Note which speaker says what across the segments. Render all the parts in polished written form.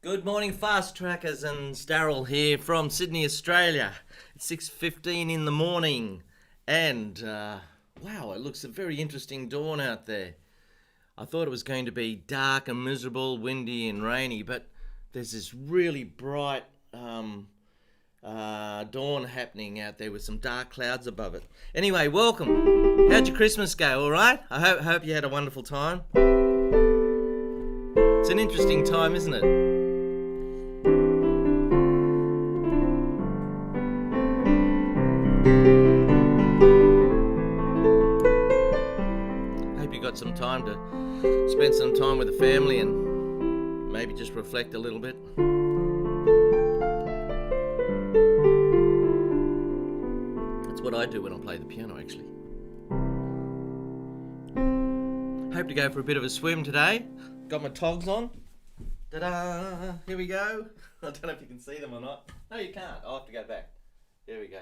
Speaker 1: Good morning, fast trackers, and Darryl here from Sydney, Australia. It's 6:15 in the morning, and wow, it looks a very interesting dawn out there. I thought it was going to be dark and miserable, windy and rainy, but there's this really bright dawn happening out there with some dark clouds above it. Anyway, welcome. How'd your Christmas go? All right? I hope you had a wonderful time. It's an interesting time, isn't it? Hope you got some time to spend some time with the family and maybe just reflect a little bit. That's what I do when I play the piano, actually. Hope to go for a bit of a swim today. Got my togs on. Ta-da! Here we go. I don't know if you can see them or not. No, you can't. I'll have to go back. There we go.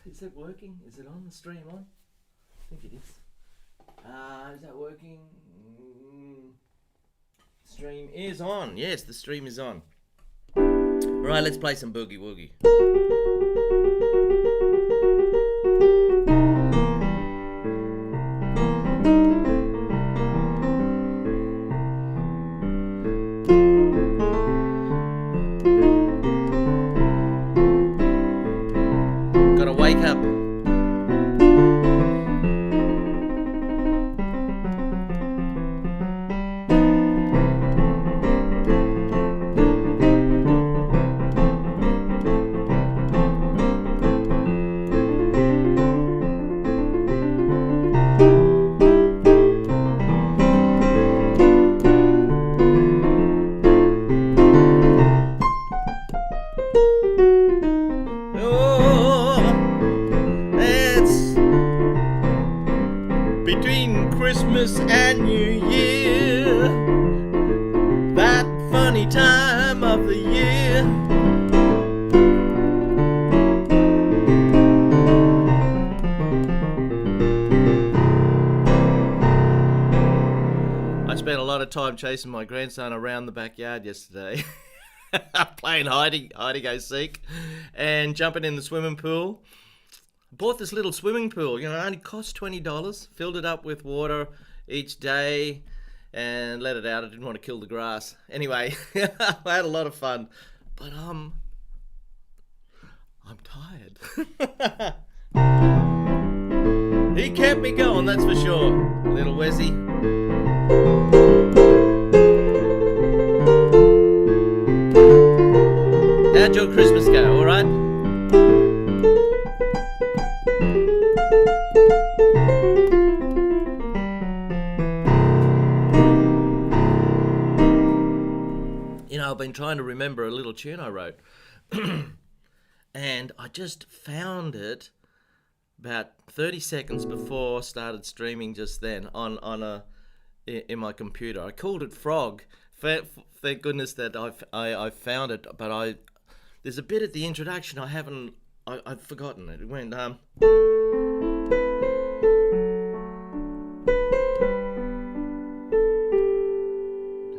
Speaker 1: Is that working? Is it on? The stream on? I think it is. Is that working? Stream is on. Yes, the stream is on. Right, let's play some boogie woogie. Gotta wake up. Between Christmas and New Year, that funny time of the year. I spent a lot of time chasing my grandson around the backyard yesterday, playing hide-and-go-seek and jumping in the swimming pool. Bought this little swimming pool, it only cost $20, filled it up with water each day and let it out. I didn't want to kill the grass. Anyway, I had a lot of fun, but I'm tired. He kept me going, that's for sure, little Wessie. How'd your Christmas go, all right? I've been trying to remember a little tune I wrote and I just found it about 30 seconds before I started streaming just then in my computer. I called it Frog. Thank goodness that I found it, but there's a bit at the introduction I've forgotten it. It went then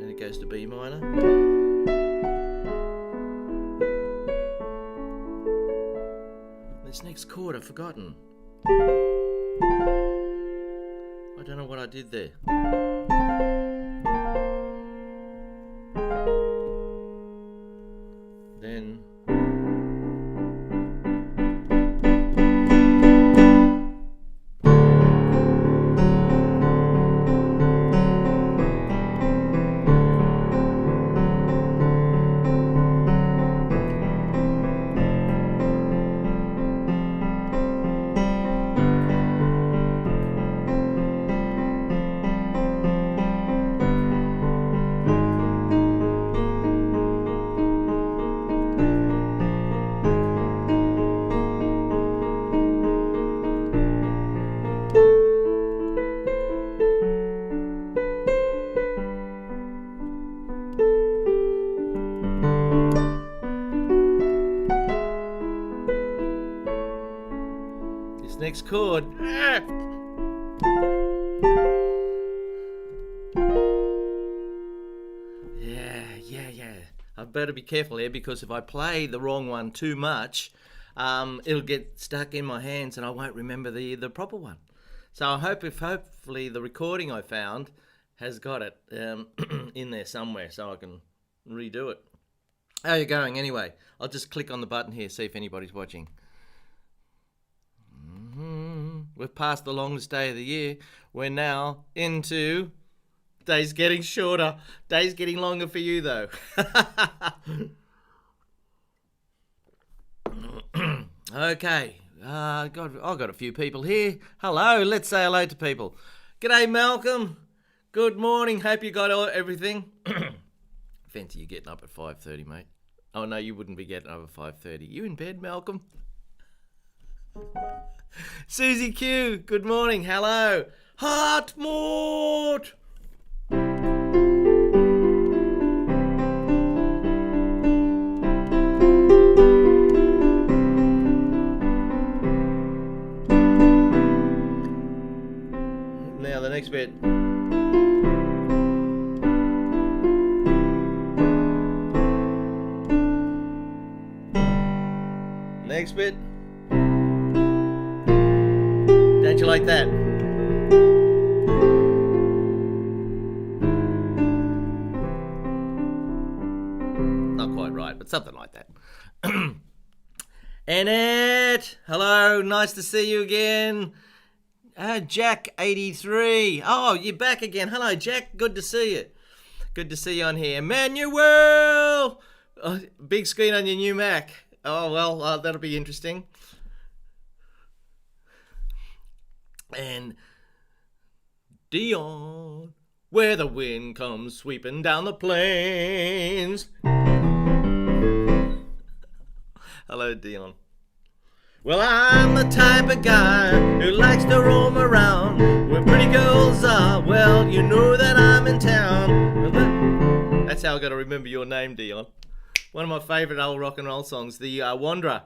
Speaker 1: it goes to B minor. This next chord I've forgotten. I don't know what I did there. Then next chord. Yeah, better be careful here, because if I play the wrong one too much, it'll get stuck in my hands and I won't remember the proper one. So I hope hopefully the recording I found has got it in there somewhere so I can redo it. How are you going anyway? I'll just click on the button here, see if anybody's watching. We've passed the longest day of the year. We're now into days getting shorter. Days getting longer for you though. Okay. I've got a few people here. Hello. Let's say hello to people. G'day, Malcolm. Good morning. Hope you got everything. Fancy you getting up at 5:30, mate. Oh no, you wouldn't be getting up at 5:30. You in bed, Malcolm? Susie Q, good morning. Hello. Hartmord. Now the next bit. Next bit. Don't you like that? Not quite right, but something like that. Annette, hello, nice to see you again. Jack83. Oh, you're back again. Hello, Jack. Good to see you. Good to see you on here. Emmanuel! Oh, big screen on your new Mac. Oh, well, that'll be interesting. And Dion, where the wind comes sweeping down the plains. Hello, Dion. Well, I'm the type of guy who likes to roam around where pretty girls are. Well, you know that I'm in town. That's how I got to remember your name, Dion. One of my favourite old rock and roll songs, The Wanderer.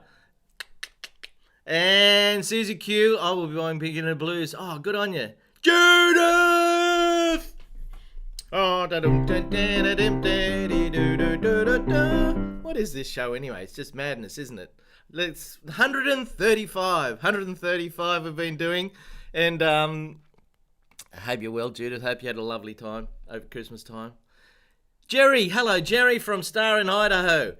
Speaker 1: And Susie Q, I will be buying Pink in the Blues. Oh, good on you. Judith! Oh, what is this show anyway? It's just madness, isn't it? It's 135 we've been doing. And I hope you're well, Judith. Hope you had a lovely time over Christmas time. Jerry, hello, Jerry from Star in Idaho.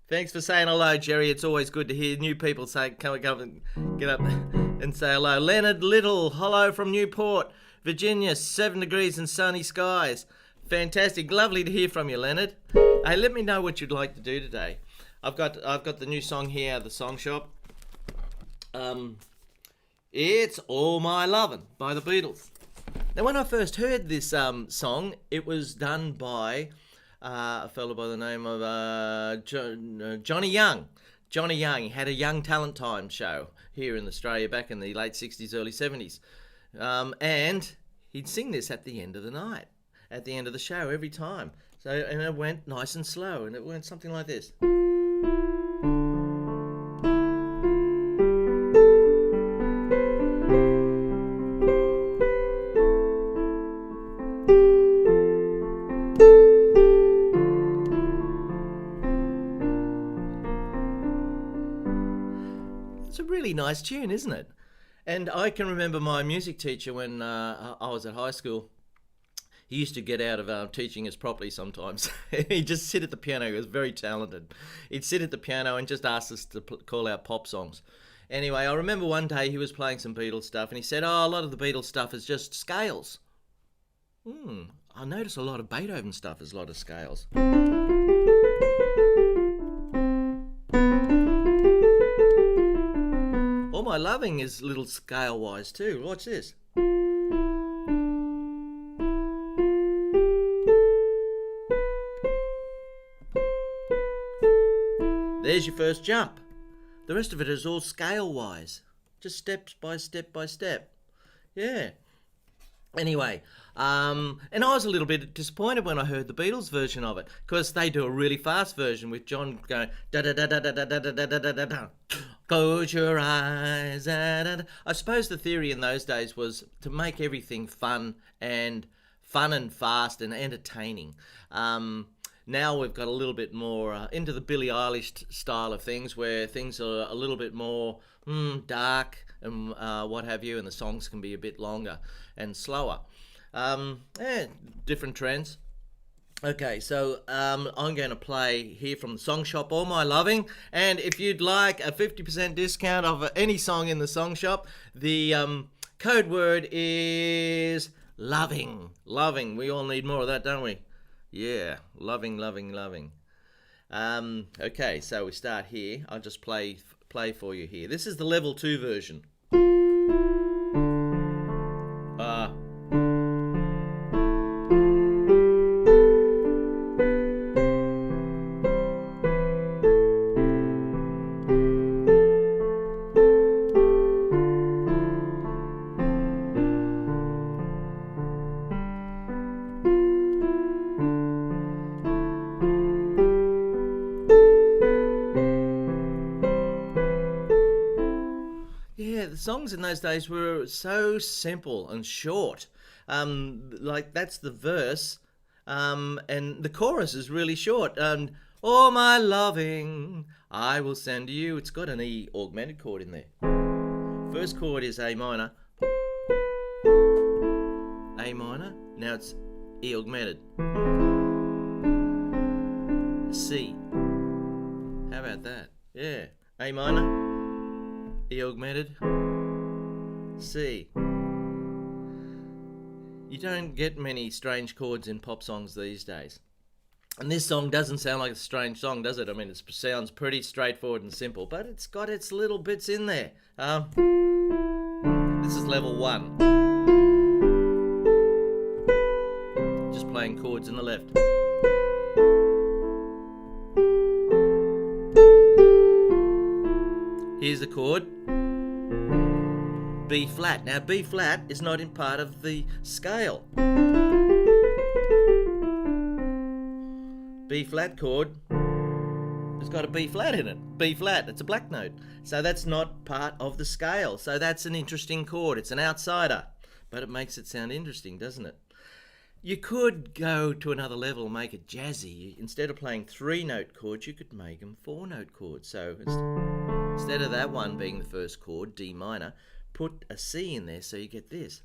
Speaker 1: Thanks for saying hello, Jerry. It's always good to hear new people say, come and get up and say hello. Leonard Little, hello from Newport, Virginia, 7 degrees and sunny skies. Fantastic. Lovely to hear from you, Leonard. Hey, let me know what you'd like to do today. I've got the new song here at the song shop. It's All My Lovin' by the Beatles. Now, when I first heard this song, it was done by a fellow by the name of Johnny Young. Johnny Young, he had a Young Talent Time show here in Australia back in the late 60s, early 70s. And he'd sing this at the end of the night, at the end of the show every time. So, and it went nice and slow, and it went something like this. It's a really nice tune, isn't it? And I can remember my music teacher when I was at high school. He used to get out of teaching us properly sometimes. He'd just sit at the piano. He was very talented. He'd sit at the piano and just ask us to call out pop songs. Anyway, I remember one day he was playing some Beatles stuff and he said, oh, a lot of the Beatles stuff is just scales. I notice a lot of Beethoven stuff is a lot of scales. All My Loving is little scale-wise too. Watch this. There's your first jump. The rest of it is all scale-wise. Just step by step by step. Yeah. Anyway, and I was a little bit disappointed when I heard the Beatles version of it, because they do a really fast version with John going da da da da da da da da da da da da. Close your eyes. Da, da, da. I suppose the theory in those days was to make everything fun and fast and entertaining. Now we've got a little bit more into the Billie Eilish style of things, where things are a little bit more dark and what have you, and the songs can be a bit longer and slower. Different trends. Okay, so I'm going to play here from the song shop, All My Loving, and if you'd like a 50% discount of any song in the song shop, the code word is loving. Loving. We all need more of that, don't we? Yeah, loving, loving, loving. Okay, so we start here. I'll just play for you here. This is the level 2 version. Yeah, the songs in those days were so simple and short. Like that's the verse, and the chorus is really short. Oh my loving, I will send you. It's got an E augmented chord in there. First chord is A minor. A minor. Now it's E augmented. C. How about that? Yeah. A minor. E augmented, C. You don't get many strange chords in pop songs these days. And this song doesn't sound like a strange song, does it? I mean, it sounds pretty straightforward and simple, but it's got its little bits in there. This is level 1. Just playing chords in the left. Here's the chord, B flat. Now B flat is not in part of the scale. B flat chord has got a B flat in it. B flat, it's a black note. So that's not part of the scale. So that's an interesting chord. It's an outsider, but it makes it sound interesting, doesn't it? You could go to another level and make it jazzy. Instead of playing 3-note chords, you could make them 4-note chords. So instead of that one being the first chord, D minor, put a C in there so you get this.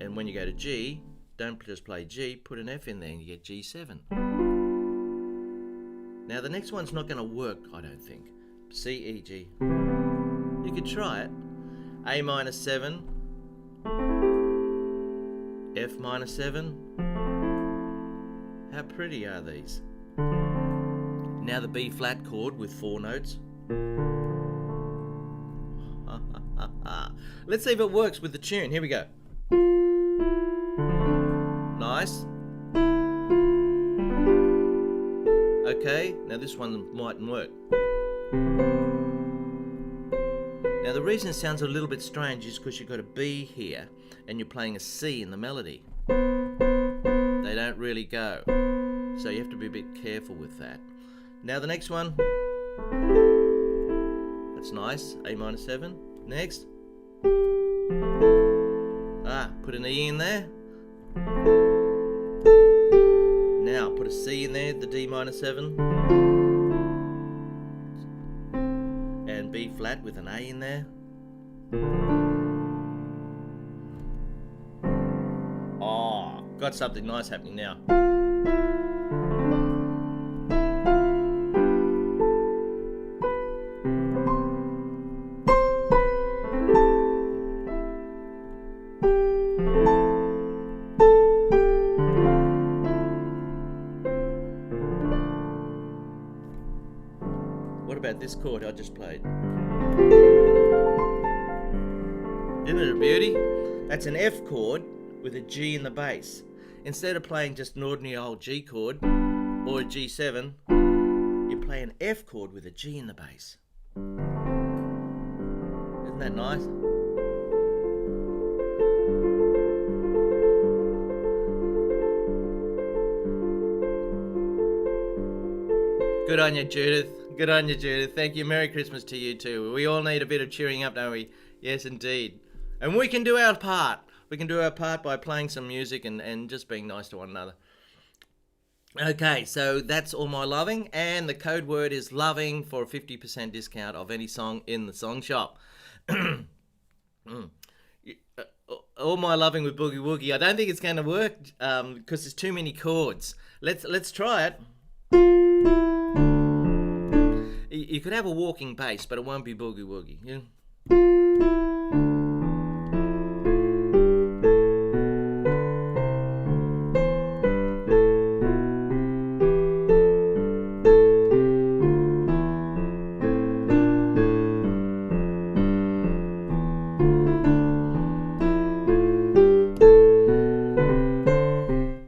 Speaker 1: And when you go to G, don't just play G, put an F in there and you get G7. Now the next one's not going to work, I don't think. C, E, G. You could try it. A minor 7, F minor 7. How pretty are these? Now the B flat chord with 4 notes. Let's see if it works with the tune. Here we go. Nice. Okay, now this one mightn't work. Now the reason it sounds a little bit strange is because you've got a B here and you're playing a C in the melody. They don't really go. So you have to be a bit careful with that. Now the next one. That's nice. A minor 7. Next. Put an E in there. Now put a C in there, the D minor 7. And B flat with an A in there. Oh, got something nice happening now. What about this chord I just played? Isn't it a beauty? That's an F chord with a G in the bass. Instead of playing just an ordinary old G chord or a G7, you play an F chord with a G in the bass. Isn't that nice? Good on you, Judith. Good on you, Judith. Thank you. Merry Christmas to you too. We all need a bit of cheering up, don't we? Yes, indeed. And we can do our part. We can do our part by playing some music and just being nice to one another. Okay, so that's All My Loving, and the code word is loving for a 50% discount of any song in the song shop. All My Loving with Boogie Woogie. I don't think it's going to work because there's too many chords. Let's try it. You could have a walking bass, but it won't be Boogie Woogie. Yeah?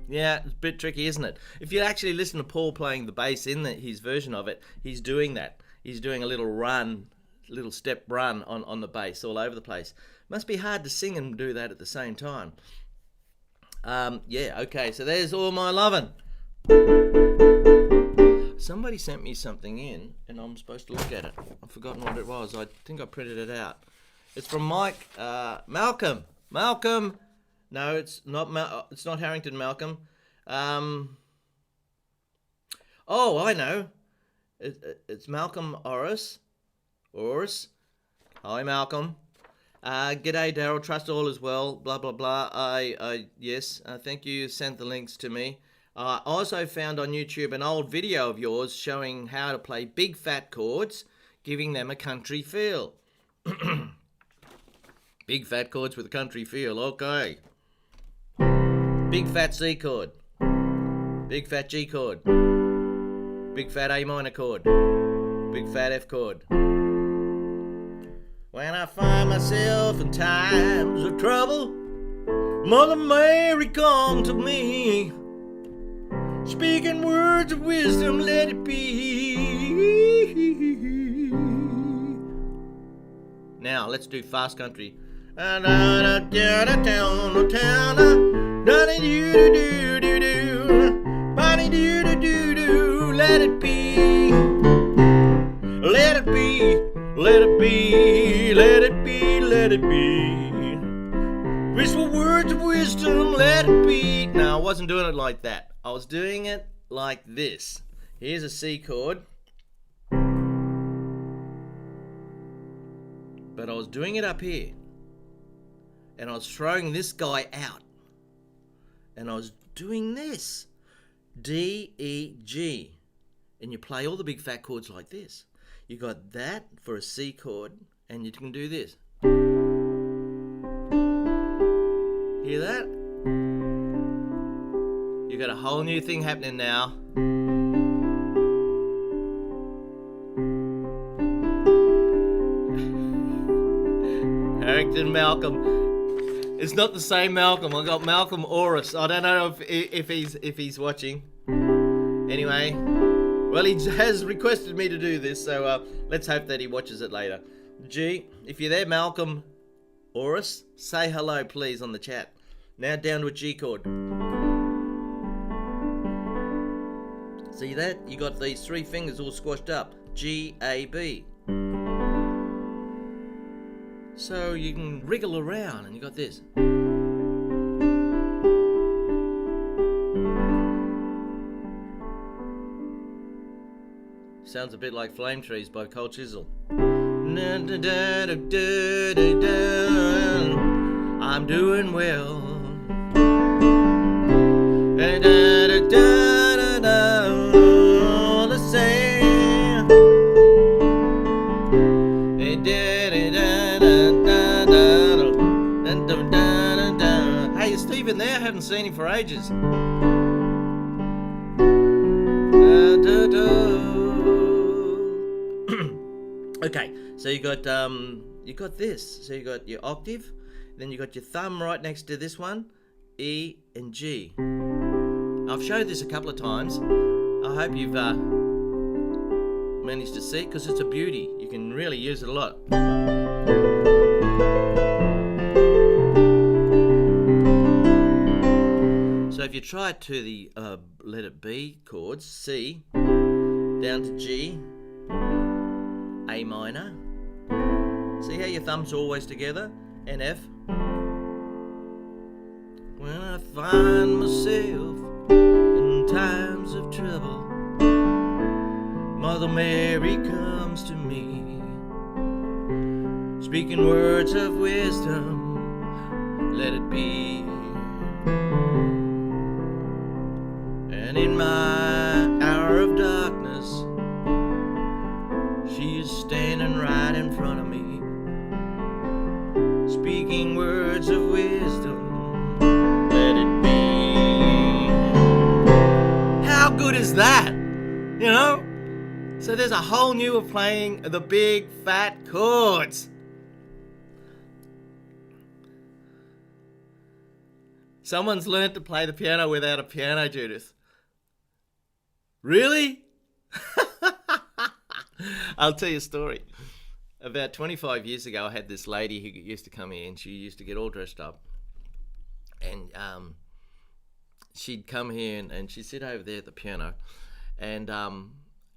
Speaker 1: Yeah, it's a bit tricky, isn't it? If you actually listen to Paul playing the bass in his version of it, he's doing that. He's doing a little run, little step run on the bass all over the place. Must be hard to sing and do that at the same time. Yeah, okay, so there's All My Lovin'. Somebody sent me something in, and I'm supposed to look at it. I've forgotten what it was. I think I printed it out. It's from Mike. Malcolm. Malcolm. No, it's not. It's not Harrington Malcolm. Oh, I know. It's Malcolm Orris. Orris. Hi, Malcolm. G'day, Daryl. Trust all is well. Blah blah blah. Yes. Thank you. Sent the links to me. I also found on YouTube an old video of yours showing how to play big fat chords, giving them a country feel. Big fat chords with a country feel. Okay. Big fat C chord, big fat G chord, big fat A minor chord, big fat F chord. When I find myself in times of trouble, Mother Mary come to me, speaking words of wisdom, let it be. Now let's do fast country. Let it be, let it be, let it be, let it be, let it be. Whisper words of wisdom, let it be. No, I wasn't doing it like that. I was doing it like this. Here's a C chord, but I was doing it up here. And I was throwing this guy out. And I was doing this. D, E, G. And you play all the big fat chords like this. You got that for a C chord. And you can do this. Hear that? You got a whole new thing happening now. Harrington Malcolm. It's not the same Malcolm. I got Malcolm Orris. I don't know if he's watching. Anyway, well, he has requested me to do this, so let's hope that he watches it later. G, if you're there, Malcolm Orris, say hello, please, on the chat. Now down to a G chord. See that? You got these three fingers all squashed up. G, A, B. So you can wriggle around, and you got this. Sounds a bit like Flame Trees by Cold Chisel. I'm doing well. All the same. Hey, is Stephen there? I haven't seen him for ages. Okay, so you got this. So you got your octave, then you got your thumb right next to this one, E and G. I've showed this a couple of times. I hope you've managed to see it, because it's a beauty. You can really use it a lot. So if you try it to the let it be chords, C, down to G, A minor, see how your thumbs are always together, and F, find myself in times of trouble, Mother Mary comes to me, speaking words of wisdom, let it be. And in my hour of darkness, she is standing right in front of me, speaking words of wisdom, let it be. How good is that? You know? So there's a whole new of playing the big fat chords. Someone's learned to play the piano without a piano, Judith. Really? I'll tell you a story. About 25 years ago, I had this lady who used to come in. She used to get all dressed up. And she'd come here and she'd sit over there at the piano. And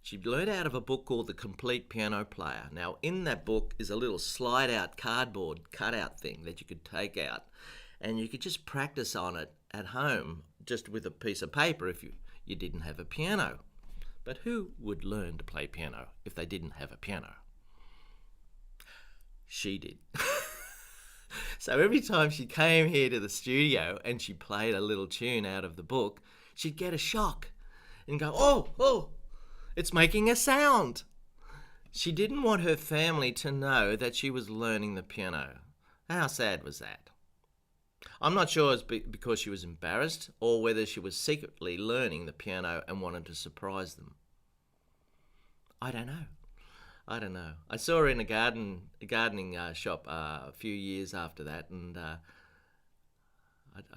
Speaker 1: she'd learn out of a book called The Complete Piano Player. Now, in that book is a little slide-out cardboard cutout thing that you could take out. And you could just practice on it at home, just with a piece of paper if you didn't have a piano. But who would learn to play piano if they didn't have a piano? She did. So every time she came here to the studio and she played a little tune out of the book, she'd get a shock and go, oh, it's making a sound. She didn't want her family to know that she was learning the piano. How sad was that? I'm not sure it's because she was embarrassed or whether she was secretly learning the piano and wanted to surprise them. I don't know. I saw her in a gardening shop a few years after that, and I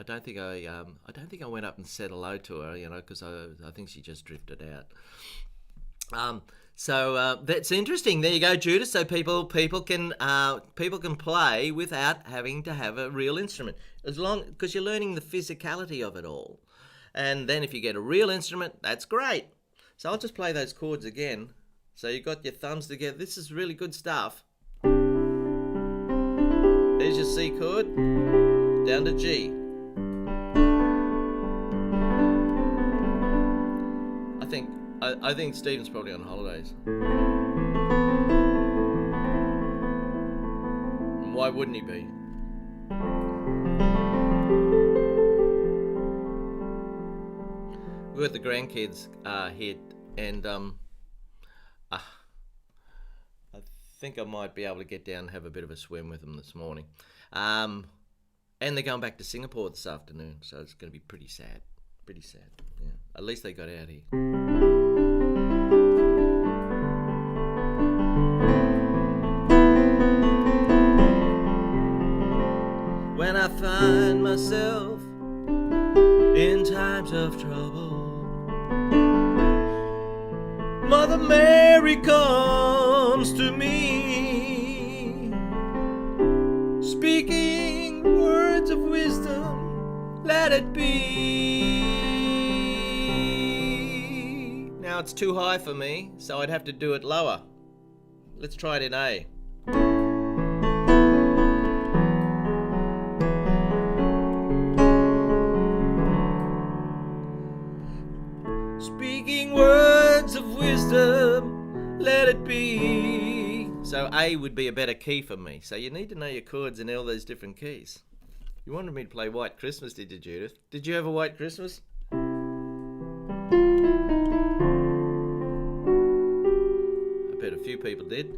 Speaker 1: don't think I went up and said hello to her, because I think she just drifted out. So that's interesting. There you go, Judith. So people can play without having to have a real instrument, because you're learning the physicality of it all. And then if you get a real instrument, that's great. So I'll just play those chords again. So you got your thumbs together. This is really good stuff. There's your C chord, down to G. I think Stephen's probably on holidays. And why wouldn't he be? We got the grandkids here, and I think I might be able to get down and have a bit of a swim with them this morning. And they're going back to Singapore this afternoon, so it's going to be pretty sad. Pretty sad. Yeah. At least they got out here. When I find myself in times of trouble, Mother Mary comes to me, speaking words of wisdom, let it be. Now it's too high for me, so I'd have to do it lower. Let's try it in A. Speaking words of wisdom, let it be. So A would be a better key for me. So you need to know your chords in all those different keys. You wanted me to play White Christmas, did you, Judith? Did you have a White Christmas? I bet a few people did.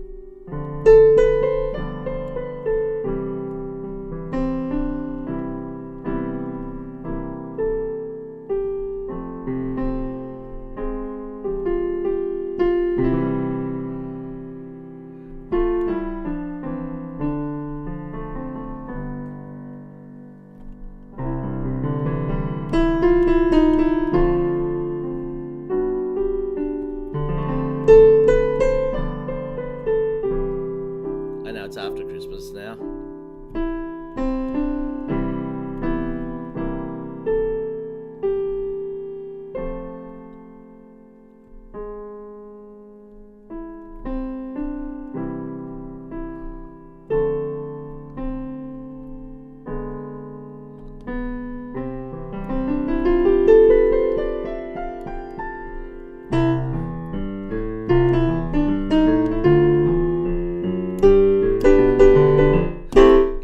Speaker 1: I know it's after Christmas now.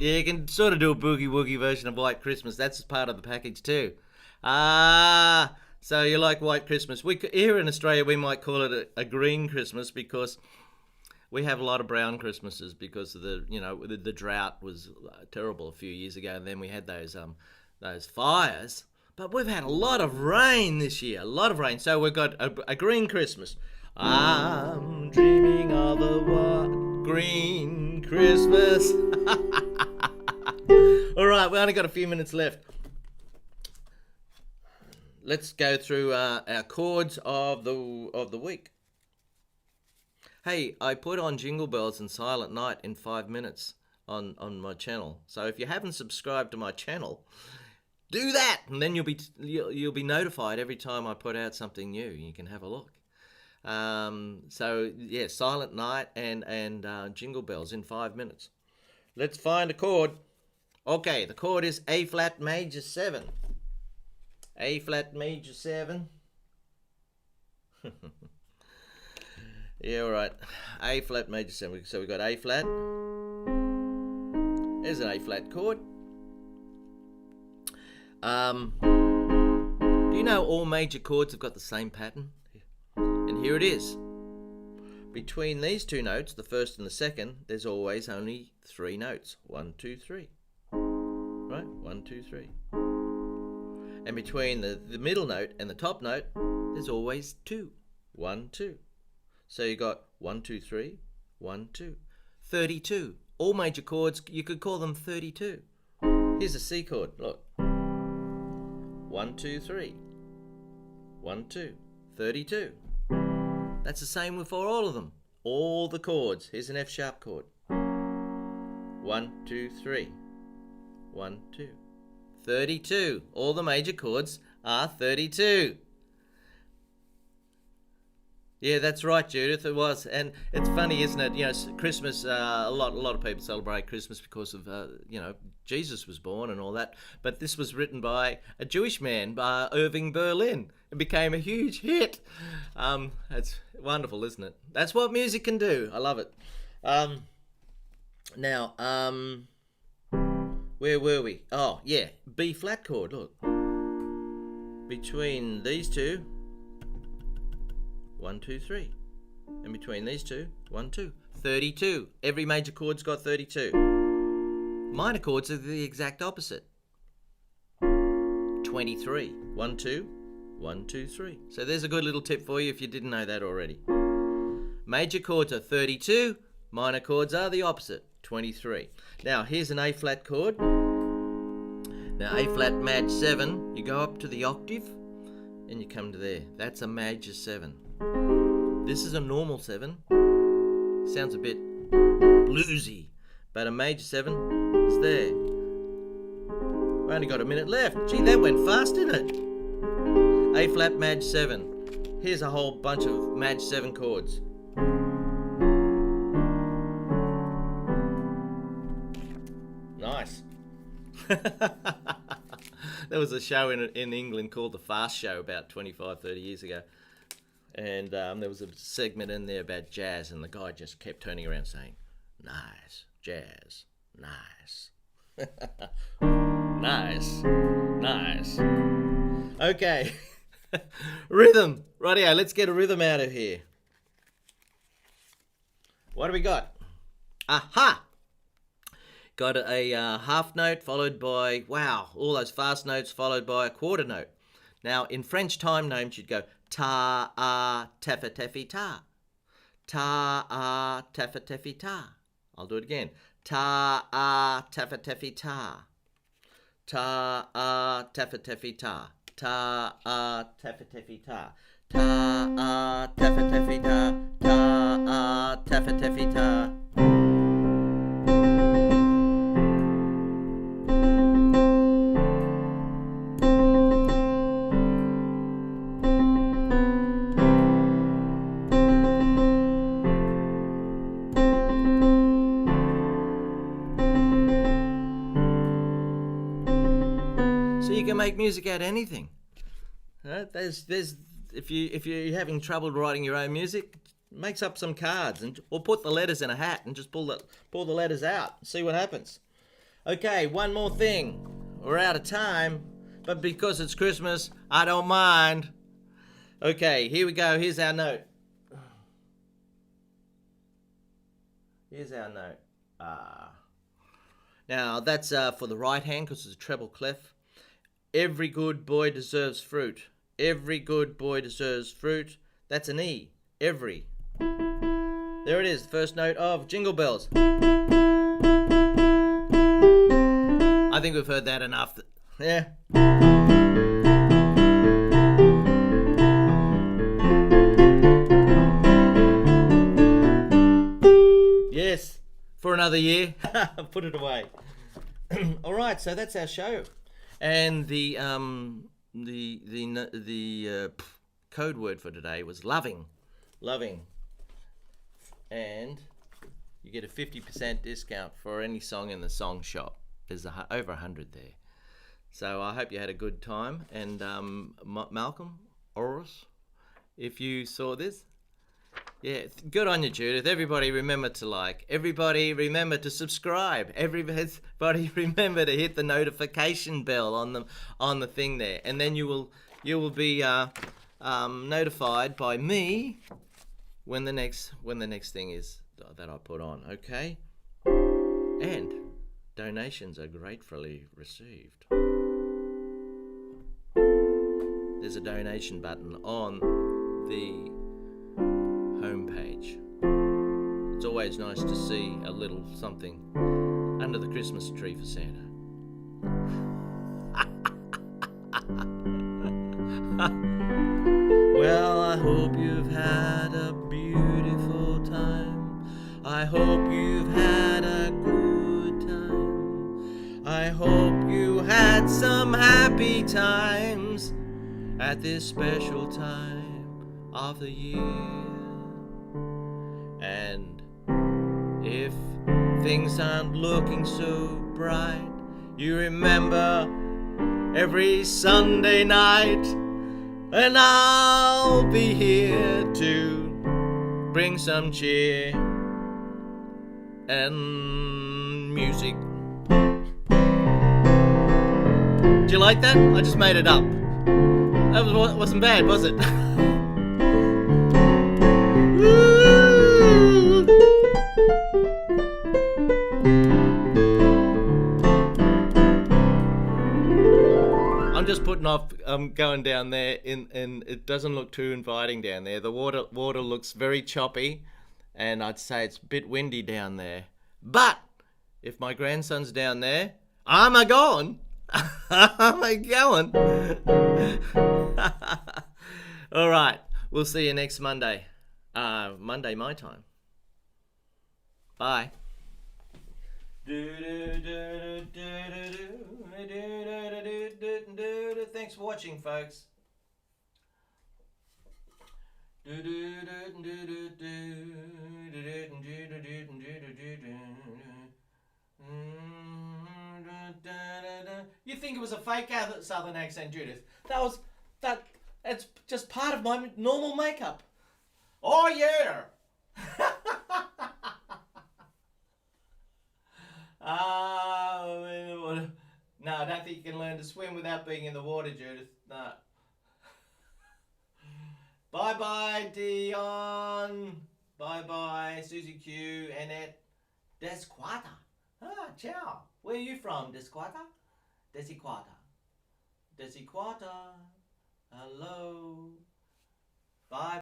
Speaker 1: Yeah, you can sort of do a boogie woogie version of White Christmas. That's part of the package too. So you like White Christmas? Here in Australia we might call it a green Christmas because we have a lot of brown Christmases because of the drought was terrible a few years ago, and then we had those fires. But we've had a lot of rain this year, a lot of rain. So we've got a green Christmas. I'm dreaming of a green Christmas. All right, we only got a few minutes left. Let's go through our chords of the week. Hey, I put on Jingle Bells and Silent Night in 5 minutes on my channel. So if you haven't subscribed to my channel, do that, and then you'll be notified every time I put out something new. You can have a look. So yeah, Silent Night and Jingle Bells in 5 minutes. Let's find a chord. Okay, the chord is A flat major 7. A flat major 7. Yeah, all right. A flat major 7. So we've got A flat. There's an A flat chord. Do you know all major chords have got the same pattern? And here it is. Between these two notes, the first and the second, there's always only 3 notes. 1, 2, 3. Right? 1, 2, 3. And between the middle note and the top note, there's always 2. 1, 2. So you got 1, 2, 3, 1, 2. 32. All major chords, you could call them 32. Here's a C chord. Look. 1, 2, 3. 1, 2. 32. That's the same for all of them. All the chords. Here's an F sharp chord. 1, 2, 3. 1, 2. 32. All the major chords are 32. Yeah, that's right, Judith. It was, and it's funny, isn't it? You know, Christmas. A lot of people celebrate Christmas because of Jesus was born and all that. But this was written by a Jewish man, by Irving Berlin. It became a huge hit. It's wonderful, isn't it? That's what music can do. I love it. Now, where were we? Oh, yeah, B flat chord. Look, between these two. 1, 2, 3. And between these two, 1, 2. 32. Every major chord's got 32. Minor chords are the exact opposite. 23. 1, 2. 1, 2, 3. So there's a good little tip for you if you didn't know that already. Major chords are 32. Minor chords are the opposite. 23. Now here's an A flat chord. Now A flat maj 7. You go up to the octave and you come to there. That's a major 7. This is a normal 7. Sounds a bit bluesy, but a major 7 is there. We only got a minute left. Gee, that went fast, didn't it? A flat maj 7. Here's a whole bunch of maj 7 chords. Nice. There was a show in England called The Fast Show about 25, 30 years ago. And there was a segment in there about jazz, and the guy just kept turning around saying, nice, jazz, nice. Nice, nice. Okay. Rhythm. Rightio, let's get a rhythm out of here. What do we got? Aha! Got a half note followed by, wow, all those fast notes followed by a quarter note. Now, in French time names, you'd go ta, ah, teffa, teffi, ta. Ta, ah, teffa, teffi, ta. I'll do it again. Ta, ah, teffa, teffi, ta. Ta, ah, teffa, teffi, ta. Ta, ah, teffa, teffi, ta. Ta, ah, teffa, teffi, ta. Ta, ah, teffa, teffi, ta. Make music out of anything. There's if you're having trouble writing your own music, makes up some cards or put the letters in a hat and just pull the letters out and see what happens. Okay, one more thing. We're out of time, but because it's Christmas, I don't mind. Okay, here we go. Here's our note. Here's our note. Now, that's for the right hand because it's a treble clef. Every good boy deserves fruit. Every good boy deserves fruit. That's an E. Every. There it is, the first note of Jingle Bells. I think we've heard that enough. Yeah. Yes, for another year. Put it away. All right, so that's our show, and the code word for today was loving, and you get a 50% discount for any song in the song shop. There's over 100 there, so I hope you had a good time. And Malcolm, Oris, if you saw this. Yeah, good on you, Judith. Everybody remember to like. Everybody remember to subscribe. Everybody remember to hit the notification bell on the thing there, and then you will be notified by me when the next thing is that I put on. Okay, and donations are gratefully received. There's a donation button on the homepage. It's always nice to see a little something under the Christmas tree for Santa. Well, I hope you've had a beautiful time. I hope you've had a good time. I hope you had some happy times at this special time of the year. And if things aren't looking so bright, you remember every Sunday night, and I'll be here to bring some cheer and music. Do you like that? I just made it up. That wasn't bad, was it? I'm just putting off going down there, and it doesn't look too inviting down there. The water looks very choppy, and I'd say it's a bit windy down there. But if my grandson's down there, I'm a going. I'm a going. All right, we'll see you next Monday. Monday my time. Bye. Thanks for watching, folks. You think it was a fake southern accent, Judith? It's just part of my normal makeup. Oh yeah. No, I don't think you can learn to swim without being in the water, Judith. No. Bye-bye, Dion. Bye-bye, Susie Q, Annette. Desquata. Ah, ciao. Where are you from, Desquata? Desiquata. Desiquata. Hello. Bye.